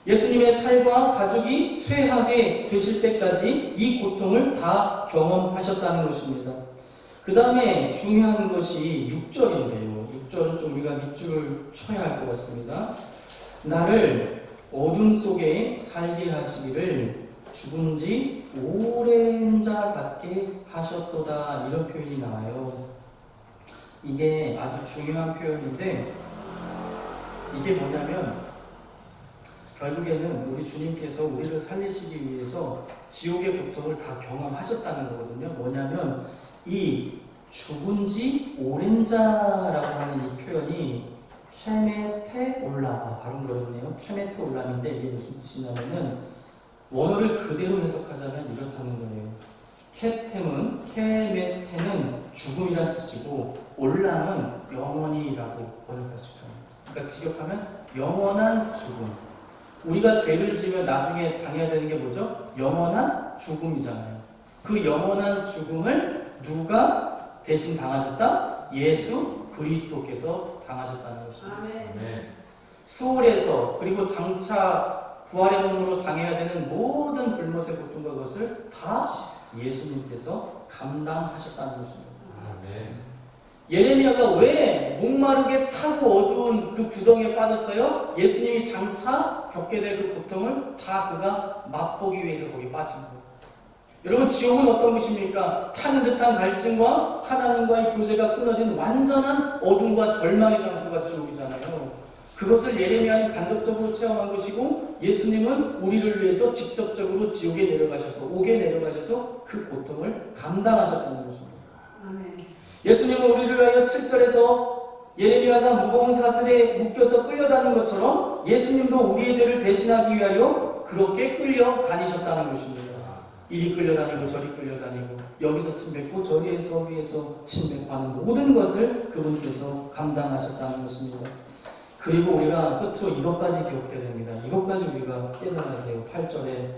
예수님의 살과 가죽이 쇠하게 되실 때까지 이 고통을 다 경험하셨다는 것입니다. 그 다음에 중요한 것이 6절인데요. 6절은 좀 우리가 밑줄을 쳐야 할 것 같습니다. 나를 어둠 속에 살게 하시기를 죽은 지 오랜 자 같게 하셨도다. 이런 표현이 나와요. 이게 아주 중요한 표현인데 이게 뭐냐면 결국에는 우리 주님께서 우리를 살리시기 위해서 지옥의 고통을 다 경험하셨다는 거거든요. 뭐냐면 이 죽은 지 오랜 자라고 하는 이 표현이 케메테 올람, 발음 그렇네요. 케메테 올람인데 이게 무슨 뜻이냐면은 원어를 그대로 해석하자면 이렇다는 거예요. 케메테는 죽음이란 뜻이고 올라는 영원히라고 번역할 수 있잖아요. 그러니까 직역하면 영원한 죽음. 우리가 죄를 지으면 나중에 당해야 되는 게 뭐죠? 영원한 죽음이잖아요. 그 영원한 죽음을 누가 대신 당하셨다? 예수 그리스도께서 당하셨다는 것입니다. 수월에서 그리고 장차 부활의 몸으로 당해야 되는 모든 불못의 고통과 것을 다 예수님께서 감당하셨다는 것입니다. 예레미야가 왜 목마르게 타고 어두운 그 구덩이에 빠졌어요? 예수님이 장차 겪게 될 그 고통을 다 그가 맛보기 위해서 거기 빠진 거예요. 여러분, 지옥은 어떤 곳입니까? 타는 듯한 갈증과 하나님과의 교제가 끊어진 완전한 어둠과 절망의 장소가 지옥이잖아요. 그것을 예레미야는 간접적으로 체험한 것이고 예수님은 우리를 위해서 직접적으로 지옥에 내려가셔서 옥에 내려가셔서 그 고통을 감당하셨다는 것입니다. 예수님은 우리를 위하여 7절에서 예레미야가 무거운 사슬에 묶여서 끌려다니는 것처럼 예수님도 우리의 죄를 대신하기 위하여 그렇게 끌려다니셨다는 것입니다. 이리 끌려다니고 저리 끌려다니고 여기서 침뱉고 저리에서 위에서 침뱉고하는 모든 것을 그분께서 감당하셨다는 것입니다. 그리고 우리가 끝으로 이것까지 기억해야 됩니다. 이것까지 우리가 깨달아야 돼요. 8절에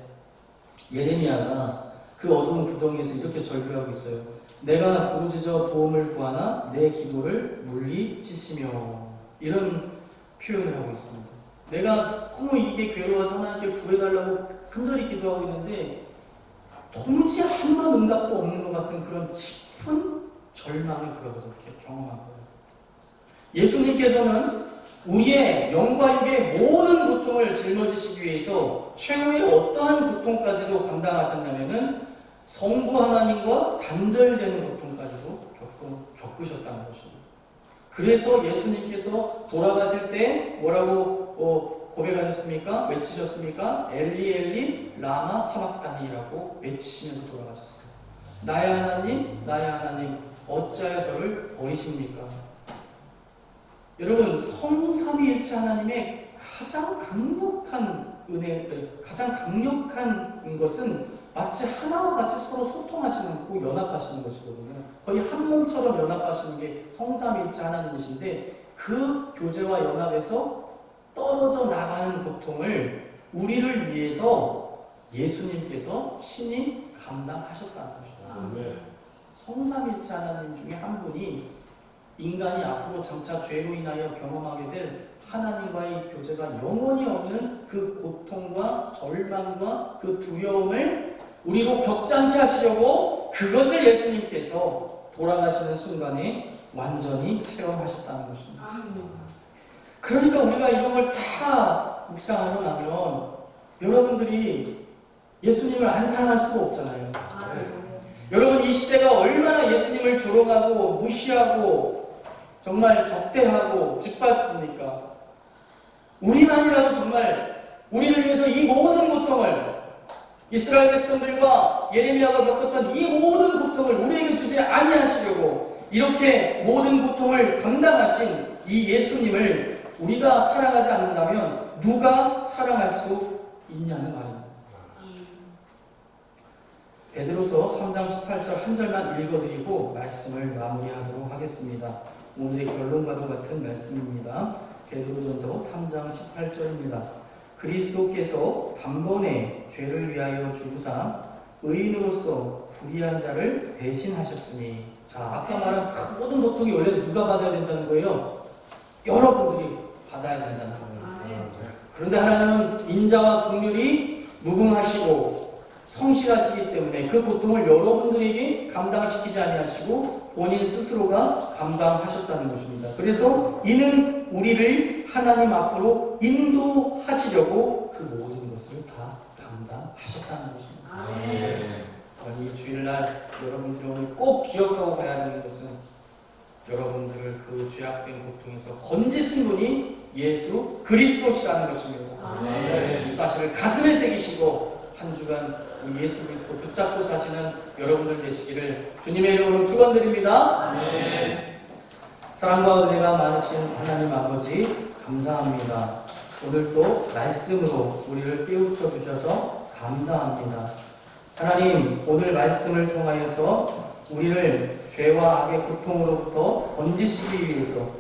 예레미야가 그 어두운 구덩이에서 이렇게 절규하고 있어요. 내가 부르짖어 도움을 구하나 내 기도를 물리치시며, 이런 표현을 하고 있습니다. 내가 너무 이게 괴로워서 하나님께 구해달라고 간절히 기도하고 있는데 도무지 아무런 응답도 없는 것 같은 그런 깊은 절망을 그가 그렇게 경험한 거예요. 예수님께서는 우리의 영과 육의 모든 고통을 짊어지시기 위해서 최후의 어떠한 고통까지도 감당하셨냐면은 성부 하나님과 단절되는 고통까지도 겪으셨다는 것입니다. 그래서 예수님께서 돌아가실 때 뭐라고 고백하셨습니까? 외치셨습니까? 엘리 엘리 라마 사박다니라고 외치시면서 돌아가셨어요. 나의 하나님 어찌하여 저를 버리십니까? 여러분, 성삼위일체 하나님의 가장 강력한 은혜, 가장 강력한 것은 마치 하나와 같이 서로 소통하시는 거, 연합하시는 것이거든요. 거의 한 몸처럼 연합하시는 게 성삼위일체 하나님이신데 그 교제와 연합에서 떨어져 나가는 고통을 우리를 위해서 예수님께서 신이 감당하셨다는 것입니다. 성삼위일체 하나님 중에 한 분이 인간이 앞으로 장차 죄로 인하여 경험하게 될 하나님과의 교제가 영원히 없는 그 고통과 절망과 그 두려움을 우리로 겪지 않게 하시려고 그것을 예수님께서 돌아가시는 순간에 완전히 체험하셨다는 것입니다. 그러니까 우리가 이런 걸 다 묵상하고 나면 여러분들이 예수님을 안 사랑할 수가 없잖아요. 여러분, 이 시대가 얼마나 예수님을 조롱하고 무시하고 정말 적대하고 짓밟습니까? 우리만이라도 정말 우리를 위해서 이 모든 고통을, 이스라엘 백성들과 예레미야가 겪었던 이 모든 고통을 우리에게 주지 아니하시려고 이렇게 모든 고통을 감당하신 이 예수님을 우리가 사랑하지 않는다면 누가 사랑할 수 있냐는 말입니다. 베드로서 3장 18절 한 절만 읽어드리고 말씀을 마무리하도록 하겠습니다. 오늘의 결론과도 같은 말씀입니다. 베드로전서 3장 18절입니다. 그리스도께서 단번에 죄를 위하여 죽으사 의인으로서 불의한 자를 대신하셨으니, 자, 아까 말한 그 모든 고통이 원래 누가 받아야 된다는 거예요? 여러분들이 받아야 된다는 거예요. 그런데 하나님은 인자와 긍휼이 무궁하시고 성실하시기 때문에 그 고통을 여러분들에게 감당시키지 아니하시고 본인 스스로가 감당하셨다는 것입니다. 그래서 이는 우리를 하나님 앞으로 인도하시려고 그 모든 것을 다 감당하셨다는 것입니다. 이 주일날 여러분들이 오늘 꼭 기억하고 가야 되는 것은 여러분들을 그 죄악된 고통에서 건지신 분이 예수 그리스도시라는 것입니다. 이 사실을 가슴에 새기시고 한 주간 우리 예수 그리스도 붙잡고 사시는 여러분들 되시기를 주님의 이름으로 축원드립니다. 사랑과 은혜가 많으신 하나님 아버지 감사합니다. 오늘도 말씀으로 우리를 깨우쳐 주셔서 감사합니다. 하나님, 오늘 말씀을 통하여서 우리를 죄와 악의 고통으로부터 건지시기 위해서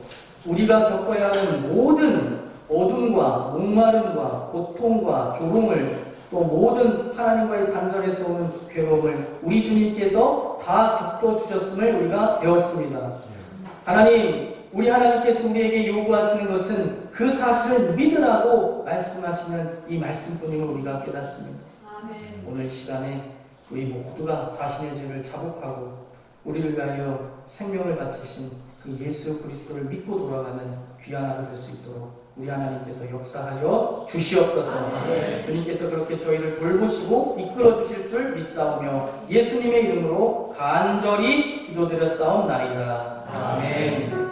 우리가 겪어야 하는 모든 어둠과 목마름과 고통과 조롱을 또 모든 하나님과의 단절에서 오는 괴로움을 우리 주님께서 다 겪어주셨음을 우리가 배웠습니다. 하나님, 우리 하나님께서 우리에게 요구하시는 것은 그 사실을 믿으라고 말씀하시는 이 말씀뿐임을 우리가 깨닫습니다. 아멘. 오늘 시간에 우리 모두가 자신의 죄를 자복하고 우리를 위하여 생명을 바치신 그 예수 그리스도를 믿고 돌아가는 귀한 하루 될 수 있도록 우리 하나님께서 역사하여 주시옵소서. 아멘. 주님께서 그렇게 저희를 돌보시고 이끌어 주실 줄 믿사오며 예수님의 이름으로 간절히 기도드렸사옵나이다. 아멘.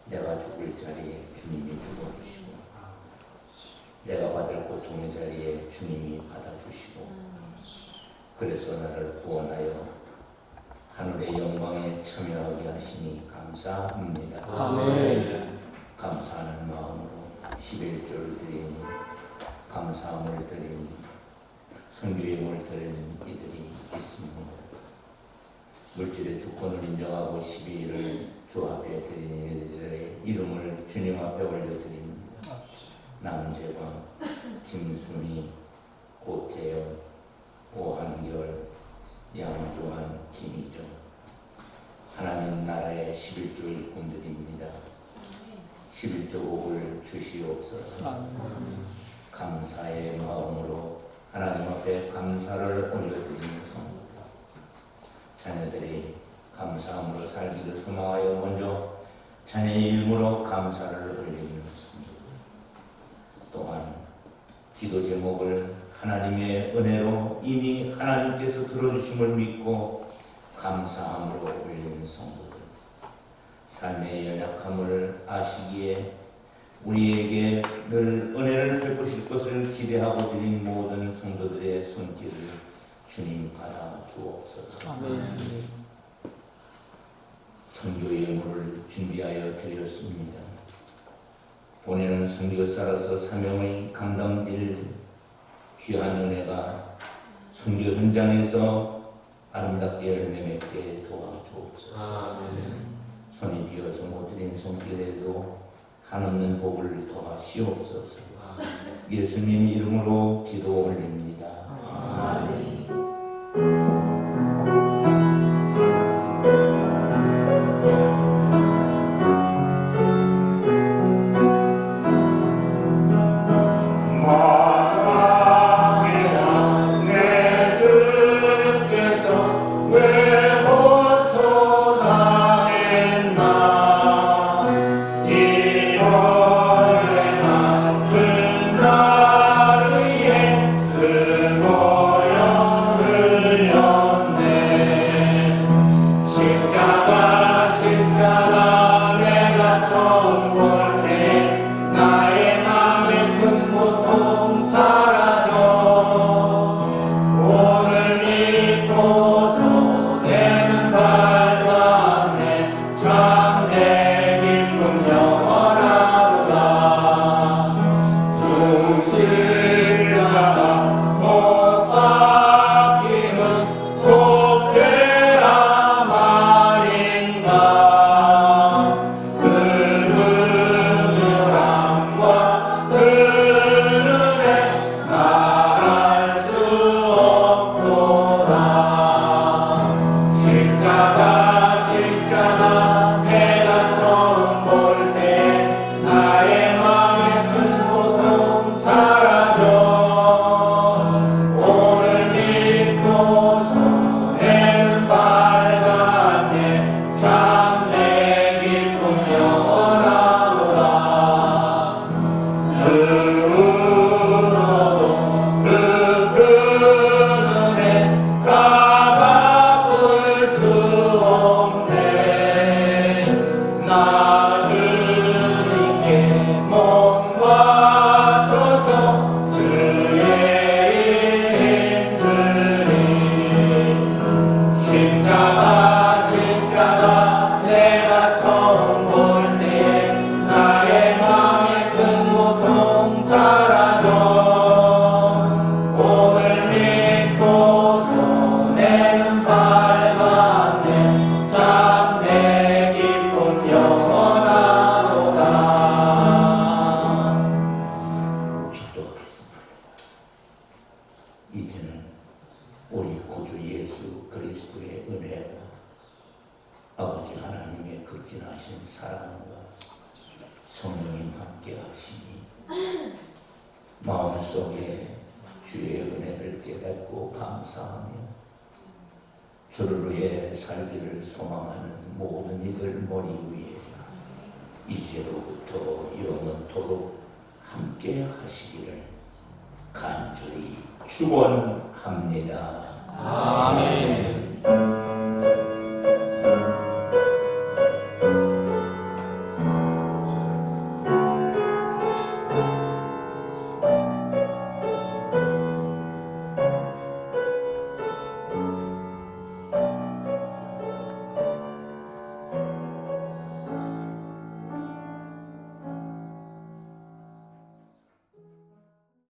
내가 죽을 자리에 주님이 죽어주시고 내가 받을 고통의 자리에 주님이 받아주시고 그래서 나를 구원하여 하늘의 영광에 참여하게 하시니 감사합니다. 아멘. 감사하는 마음으로 11조를 드리니 감사함을 드리니 선교행을 드리는 이들이 있습니다. 물질의 주권을 인정하고 12일을 주 앞에 드리는 이들의 이름을 주님 앞에 올려드립니다. 남재광, 김순희, 고태영, 오한결, 양조한, 김희정 하나님 나라의 11조 일꾼들입니다. 11조 복을 주시옵소서. 감사의 마음으로 하나님 앞에 감사를 올려드리는 성도 자녀들이 감사함으로 살기를 소망하여 먼저 자녀의 이름으로 감사를 올리는 성도 또한 기도 제목을 하나님의 은혜로 이미 하나님께서 들어주심을 믿고 감사함으로 올리는 성도들 삶의 연약함을 아시기에 우리에게 늘 은혜를 베푸실 것을 기대하고 드린 모든 성도들의 손길을 주님 받아 주옵소서. 아멘. 선교의 예물을 준비하여 드렸습니다. 보내는 선교사로서 사명을 감당될 귀한 은혜가 선교 현장에서 아름답게 열매 맺게 도와주옵소서. 손이 비어서 못 드린 손길에도 한없는 복을 더하시옵소서. 예수님 이름으로 기도 올립니다. 마음속에 주의 은혜를 깨닫고 감사하며 주를 위해 살기를 소망하는 모든 이들 머리 위에 이제로부터 영원토록 함께 하시기를 간절히 축원합니다. 아멘.